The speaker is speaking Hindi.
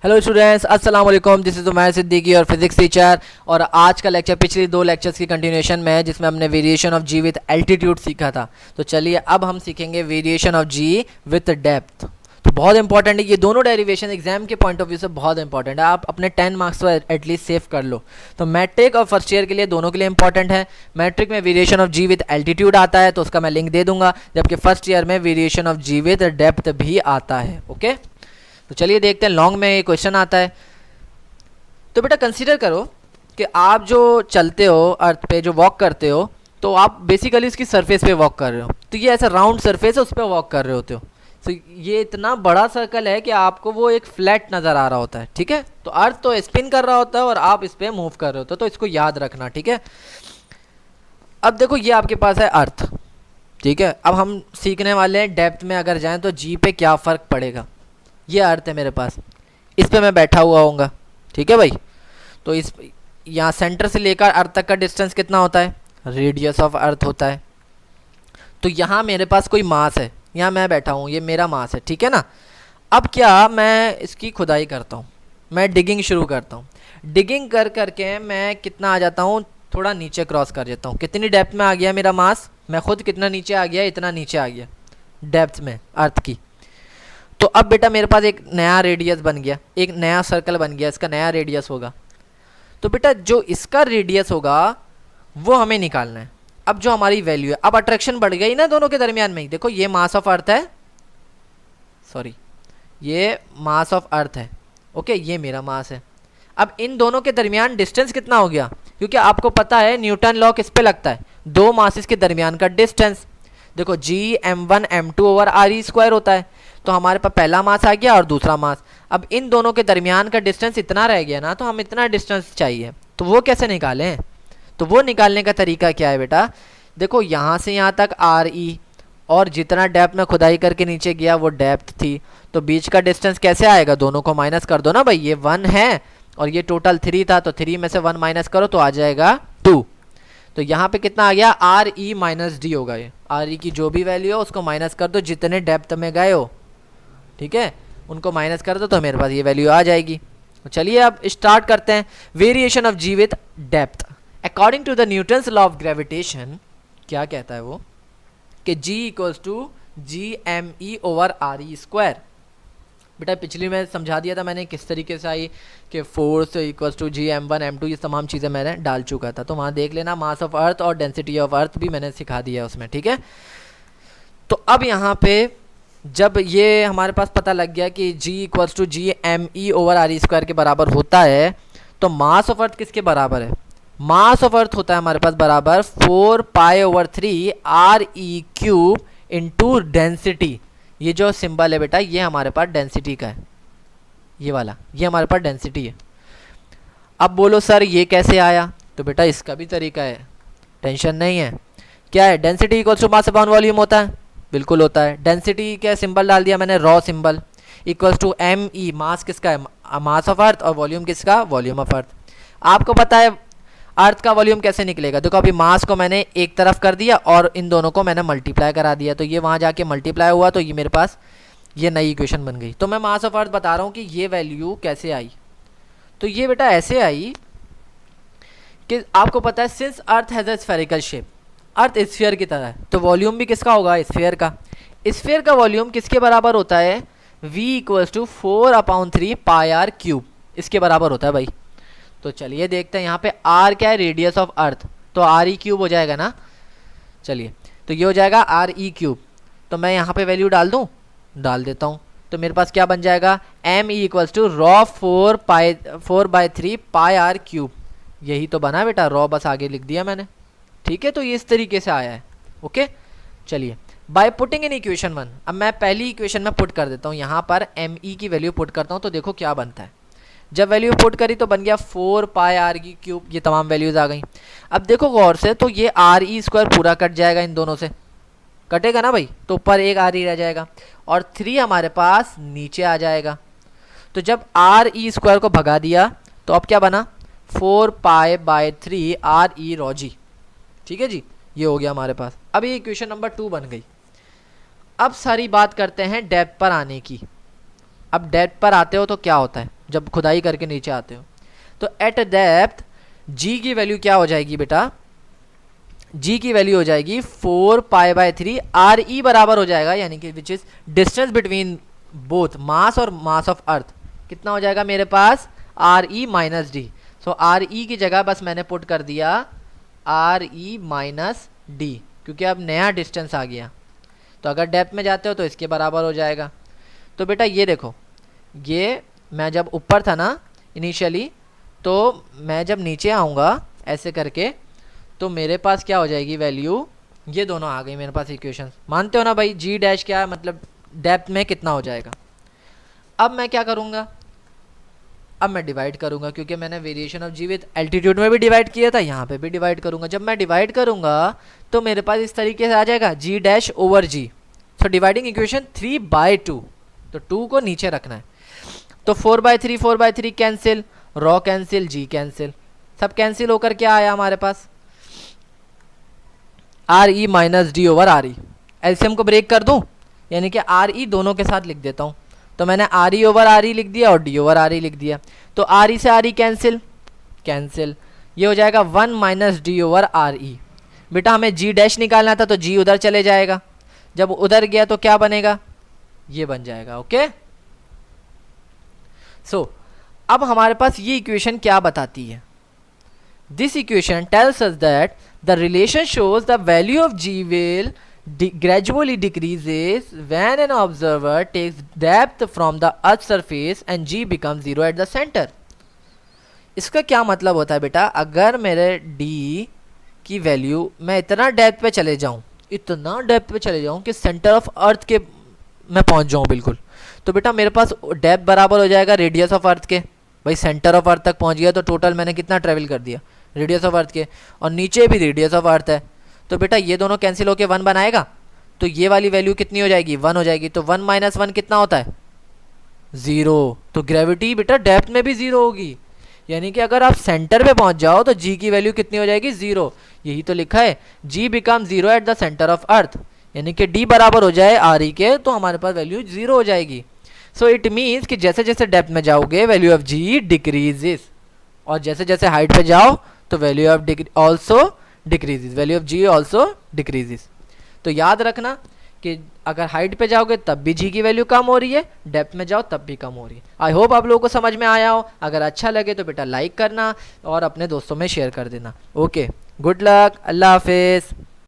हेलो स्टूडेंट्स, अस्सलाम वालेकुम। दिस इज़ उमैर सिद्दीकी और फिजिक्स टीचर। और आज का लेक्चर पिछली दो लेक्चर्स की कंटिन्यूएशन में है, जिसमें हमने variation of g with altitude सीखा था। तो चलिए अब हम सीखेंगे variation of g with depth. तो बहुत इंपॉर्टेंट है ये दोनों डेरिवेशन, एग्जाम के पॉइंट ऑफ व्यू से बहुत इंपॉर्टेंट है। आप अपने 10 मार्क्स तो एटलीस्ट सेव कर लो। तो मैट्रिक और फर्स्ट ईयर के लिए दोनों के लिए इंपॉर्टेंट है। मैट्रिक में variation of g with altitude आता है तो उसका मैं लिंक दे दूंगा, जबकि फर्स्ट ईयर में variation of g with depth भी आता है। ओके, तो चलिए देखते हैं। लॉन्ग में ये क्वेश्चन आता है। तो बेटा कंसीडर करो कि आप जो चलते हो अर्थ पे, जो वॉक करते हो, तो आप बेसिकली इसकी सरफेस पे वॉक कर रहे हो। तो ये ऐसा राउंड सरफेस है, उस पर वॉक कर रहे होते हो। तो ये इतना बड़ा सर्कल है कि आपको वो एक फ्लैट नज़र आ रहा होता है। ठीक है, तो अर्थ तो स्पिन कर रहा होता है और आप इस पर मूव कर रहे होते हो। तो इसको याद रखना। ठीक है, अब देखो ये आपके पास है अर्थ। ठीक है, अब हम सीखने वाले हैं डेप्थ में अगर जाएं तो जी पे क्या फ़र्क पड़ेगा। ये अर्थ है मेरे पास, इस पे मैं बैठा हुआ होऊंगा। ठीक है भाई, तो इस यहाँ सेंटर से लेकर अर्थ तक का डिस्टेंस कितना होता है, रेडियस ऑफ अर्थ होता है। तो यहाँ मेरे पास कोई मास है, यहाँ मैं बैठा हूँ, ये मेरा मास है। ठीक है ना। अब क्या मैं इसकी खुदाई करता हूँ, मैं डिगिंग शुरू करता हूँ। डिगिंग कर करके मैं कितना आ जाता हूँ, थोड़ा नीचे क्रॉस कर देता हूँ। कितनी डेप्थ में आ गया मेरा मास, मैं खुद कितना नीचे आ गया, इतना नीचे आ गया डेप्थ में अर्थ की। तो अब बेटा मेरे पास एक नया रेडियस बन गया, एक नया सर्कल बन गया, इसका नया रेडियस होगा। तो बेटा जो इसका रेडियस होगा वो हमें निकालना है। अब जो हमारी वैल्यू है, अब अट्रैक्शन बढ़ गई ना दोनों के दरमियान में ही। देखो ये मास ऑफ अर्थ है, सॉरी ये मास ऑफ अर्थ है। ओके, ये मेरा मास है। अब इन दोनों के दरमियान डिस्टेंस कितना हो गया, क्योंकि आपको पता है न्यूटन लॉ किस पे लगता है, दो मासेस के दरमियान का डिस्टेंस। देखो जी m1 m2 over R E square होता है। तो हमारे पास पहला मास आ गया और दूसरा मास। अब इन दोनों के दरमियान का डिस्टेंस इतना रह गया ना, तो हम इतना डिस्टेंस चाहिए। तो वो कैसे निकालें, तो वो निकालने का तरीका क्या है बेटा, देखो यहाँ से यहाँ तक आर ई, और जितना डेप्थ में खुदाई करके नीचे गया वो डेप्थ थी। तो बीच का डिस्टेंस कैसे आएगा, दोनों को माइनस कर दो ना भाई। ये 1 है और ये टोटल 3 था, तो 3 में से 1 माइनस करो तो आ जाएगा 2। तो यहाँ पे कितना आ गया, आर ई माइनस डी होगा। ये आर ई की जो भी वैल्यू हो उसको माइनस कर दो जितने डेप्थ में गए हो। ठीक है, उनको माइनस कर दो तो मेरे पास ये वैल्यू आ जाएगी। तो चलिए अब स्टार्ट करते हैं। Variation of g with depth according to the Newton's law of gravitation. क्या कहता है वो कि g equals to G M E over R E square. बेटा पिछली में समझा दिया था मैंने किस तरीके से आई, कि force equals to ji m1 m2, ये तमाम चीज़ें मैंने डाल चुका था। तो वहाँ देख लेना, मास ऑफ अर्थ और डेंसिटी ऑफ अर्थ भी मैंने सिखा दिया है उसमें। ठीक है, तो अब यहाँ पे जब ये हमारे पास पता लग गया कि g equals to G M E over R E square के बराबर होता है, तो मास ऑफ अर्थ किसके बराबर है, मास ऑफ अर्थ होता है हमारे पास बराबर 4 pi over 3 R E cube into density. ये जो सिंबल है बेटा ये हमारे पास डेंसिटी का है, ये वाला, ये हमारे पास डेंसिटी है। अब बोलो सर ये कैसे आया, तो बेटा इसका भी तरीका है, टेंशन नहीं है। क्या है, density equals to mass upon volume होता है, बिल्कुल होता है। डेंसिटी क्या सिंबल डाल दिया मैंने, rho symbol, equals to M E, mass किसका है, मास ऑफ अर्थ, और वॉल्यूम किसका, वॉल्यूम ऑफ अर्थ। आपको पता है अर्थ का वॉल्यूम कैसे निकलेगा, देखो अभी मास को मैंने एक तरफ कर दिया और इन दोनों को मैंने मल्टीप्लाई करा दिया, तो ये वहाँ जाके मल्टीप्लाई हुआ, तो ये मेरे पास ये नई इक्वेशन बन गई। तो मैं मास ऑफ अर्थ बता रहा हूँ कि ये वैल्यू कैसे आई। तो ये बेटा ऐसे आई कि आपको पता है since earth has a spherical shape, earth sphere की तरह है, तो वॉल्यूम भी किसका होगा, स्फीयर का। स्फीयर का वॉल्यूम किसके बराबर होता है, v equals to 4/3 pi R cube, इसके बराबर होता है भाई। तो चलिए देखते हैं यहाँ पे r क्या है, रेडियस ऑफ अर्थ, तो आर ई क्यूब हो जाएगा ना। चलिए तो ये हो जाएगा आर ई क्यूब। तो मैं यहाँ पे वैल्यू डाल दूँ, डाल देता हूँ। तो मेरे पास क्या बन जाएगा, m E equals to rho 4/3 pi R cube. यही तो बना बेटा, रॉ बस आगे लिख दिया मैंने। ठीक है, तो ये इस तरीके से आया है। ओके, चलिए बाय पुटिंग इन इक्वेशन 1, अब मैं पहली इक्वेशन में पुट कर देता हूँ, यहाँ पर एम ई की वैल्यू पुट करता हूँ, तो देखो क्या बनता है। जब वैल्यू पुट करी तो बन गया 4 पाई आर की क्यूब, ये तमाम वैल्यूज आ गई। अब देखो गौर से, तो ये आर ई स्क्वायर पूरा कट जाएगा, इन दोनों से कटेगा ना भाई, तो ऊपर एक आर ई रह जाएगा और 3 हमारे पास नीचे आ जाएगा। तो जब आर ई स्क्वायर को भगा दिया तो अब क्या बना, 4 pi by 3 R E rho g. ठीक है जी, ये हो गया हमारे पास। अब ये इक्वेशन नंबर 2 बन गई। अब सारी बात करते हैं डेप्थ पर आने की। अब डेप्थ पर आते हो तो क्या होता है, जब खुदाई करके नीचे आते हो। तो एट डेप्थ जी की वैल्यू क्या हो जाएगी बेटा, जी की वैल्यू हो जाएगी 4π/3 आर ई बराबर हो जाएगा, यानी कि which is distance between both mass और मास ऑफ अर्थ। कितना हो जाएगा मेरे पास, R E minus D. So R E की जगह बस मैंने पुट कर दिया आर ई माइनस डी, क्योंकि अब नया डिस्टेंस आ गया। तो अगर डेप्थ में जाते हो तो इसके बराबर हो जाएगा। तो बेटा ये देखो, ये मैं जब ऊपर था ना इनिशियली, तो मैं जब नीचे आऊँगा ऐसे करके, तो मेरे पास क्या हो जाएगी वैल्यू, ये दोनों आ गई मेरे पास इक्वेशन। मानते हो ना भाई, जी डैश क्या है, मतलब डेप्थ में कितना हो जाएगा। अब मैं क्या करूँगा, अब मैं डिवाइड करूँगा, क्योंकि मैंने variation of g with altitude में भी डिवाइड किया था, यहाँ पे भी डिवाइड करूँगा। जब मैं डिवाइड करूँगा तो मेरे पास इस तरीके से आ जाएगा g dash over g. So dividing equation 3/2, तो 2 को नीचे रखना है। तो 4/3 cancel, rho cancel, g cancel, सब कैंसिल होकर क्या आया हमारे पास, R E minus D over R E. LCM को ब्रेक कर दूं, यानी कि आर ई दोनों के साथ लिख देता हूँ। तो मैंने आर ई ओवर आर ई लिख दिया और डी ओवर आर ई लिख दिया। तो आर ई से आर ई कैंसिल, कैंसिल, ये हो जाएगा 1 माइनस डी ओवर आर ई। बेटा हमें जी डैश निकालना था, तो जी उधर चले जाएगा, जब उधर गया तो क्या बनेगा, ये बन जाएगा। ओके, सो अब हमारे पास ये इक्वेशन क्या बताती है, this equation tells us that the relation shows the value of g will gradually decreases when an observer takes depth from the earth surface and g becomes 0 at the center। इसका क्या मतलब होता है बेटा, अगर मेरे d की वैल्यू मैं इतना डेप्थ पे चले जाऊं, इतना डेप्थ पे चले जाऊं कि सेंटर ऑफ अर्थ के मैं पहुंच जाऊं बिल्कुल, तो बेटा मेरे पास डेप्थ बराबर हो जाएगा रेडियस ऑफ अर्थ के। भाई सेंटर ऑफ अर्थ तक पहुंच गया तो टोटल मैंने कितना ट्रेवल कर दिया, रेडियस ऑफ अर्थ के, और नीचे भी रेडियस ऑफ अर्थ है। तो बेटा ये दोनों कैंसिल होके 1 बनाएगा, तो ये वाली वैल्यू कितनी हो जाएगी, 1 हो जाएगी। तो 1 माइनस 1 कितना होता है, 0। तो ग्रेविटी बेटा डेप्थ में भी 0 होगी, यानी कि अगर आप सेंटर पे पहुंच जाओ तो जी की वैल्यू कितनी हो जाएगी, 0। यही तो लिखा है, g become 0 at the centre of earth, यानी कि डी बराबर हो जाए आर ई के, तो हमारे पास वैल्यू 0 हो जाएगी। सो इट मीन्स कि जैसे जैसे डेप्थ में जाओगे वैल्यू ऑफ जी डिक्रीजेस, और जैसे जैसे हाइट पे जाओ तो value of also decreases, value of g also decreases. तो याद रखना कि अगर हाइट पे जाओगे तब भी जी की वैल्यू कम हो रही है, डेप्थ में जाओ तब भी कम हो रही है। आई होप आप लोगों को समझ में आया हो। अगर अच्छा लगे तो बेटा लाइक करना और अपने दोस्तों में शेयर कर देना। ओके, गुड लक, अल्लाह हाफिज़।